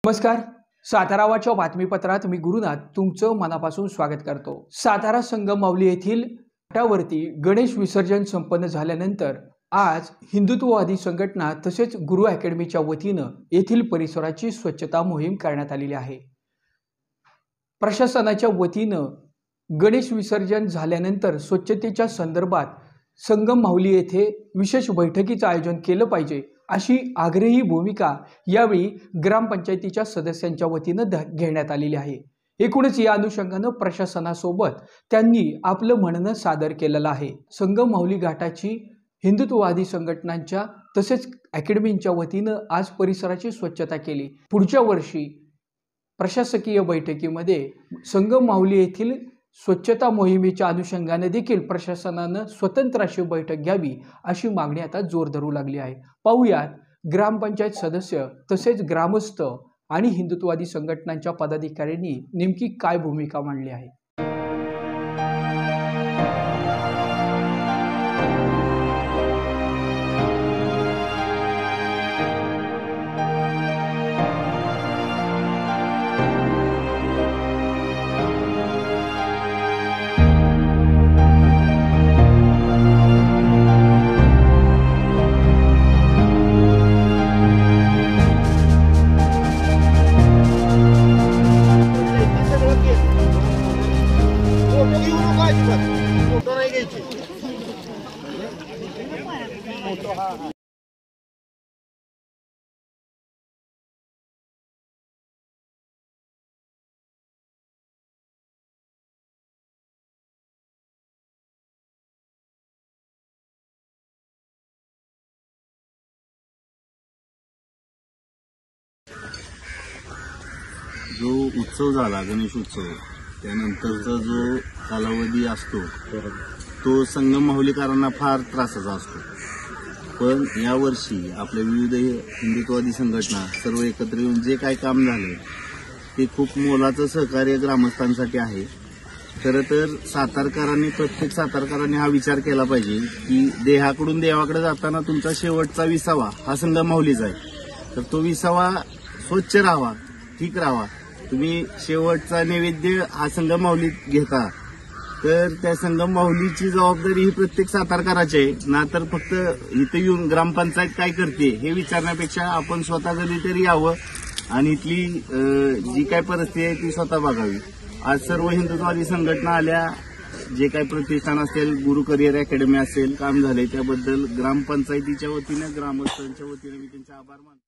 नमस्कार. सातारावाच्या बातमीपत्रात मी गुरुनाथ तुमचं मनापासून स्वागत करतो. सातारा संगममावली येथील घाटावरती गणेश विसर्जन संपन्न झाल्यानंतर आज हिंदुत्ववादी संघटना तसेच गुरु अकॅडमीच्या वतीनं येथील परिसराची स्वच्छता मोहीम करण्यात आलेली आहे. प्रशासनाच्या वतीनं गणेश विसर्जन झाल्यानंतर स्वच्छतेच्या संदर्भात संगममावली येथे विशेष बैठकीचं आयोजन केलं पाहिजे अशी आग्रही भूमिका यावेळी ग्रामपंचायतीच्या सदस्यांच्या वतीनं घेण्यात आलेली आहे. एकूणच या अनुषंगानं प्रशासनासोबत त्यांनी आपलं म्हणणं सादर केलेलं आहे. संगममावली घाटाची हिंदुत्ववादी संघटनांच्या तसेच अकॅडमीच्या वतीनं आज परिसराची स्वच्छता केली. पुढच्या वर्षी प्रशासकीय बैठकीमध्ये संगममावली येथील स्वच्छता मोहिमेच्या अनुषंगाने देखील प्रशासनानं स्वतंत्र अशी बैठक घ्यावी अशी मागणी आता जोर धरू लागली आहे. पाहूयात ग्रामपंचायत सदस्य तसेच ग्रामस्थ आणि हिंदुत्ववादी संघटनांच्या पदाधिकाऱ्यांनी नेमकी काय भूमिका मांडली आहे. जो उत्सव झाला गणेश उत्सव त्यानंतरचा जो कालावधी असतो तो संगममावलीकरांना फार त्रासाचा असतो. पण यावर्षी आपल्या विविध हिंदुत्ववादी संघटना सर्व एकत्र येऊन जे काही काम झाले ते खूप मोलाचं सहकार्य ग्रामस्थांसाठी आहे. खरं तर प्रत्येक सातारकरांनी हा विचार केला पाहिजे की देहाकडून देवाकडे जाताना तुमचा शेवटचा विसावा हा संगममावलीचा आहे. तर तो विसावा स्वच्छ राहावा, ठीक राहावा. तुम्ही शेवटचा नैवेद्य हा संगममावलीत घेता तर त्या संगममावलीची जबाबदारी ही प्रत्येक सातारकराची आहे ना. तर फक्त इथे येऊन ग्रामपंचायत काय करते हे विचारण्यापेक्षा आपण स्वतः कधीतरी यावं आणि इथली जी काय परिस्थिती आहे ती स्वतः बघावी. आज सर्व हिंदुत्ववादी संघटना आल्या, जे काही प्रतिष्ठान असेल, गुरु करिअर अकॅडमी असेल, काम झाले त्याबद्दल ग्रामपंचायतीच्या वतीनं ग्रामस्थांच्या वतीनं मी त्यांचे आभार मानतो.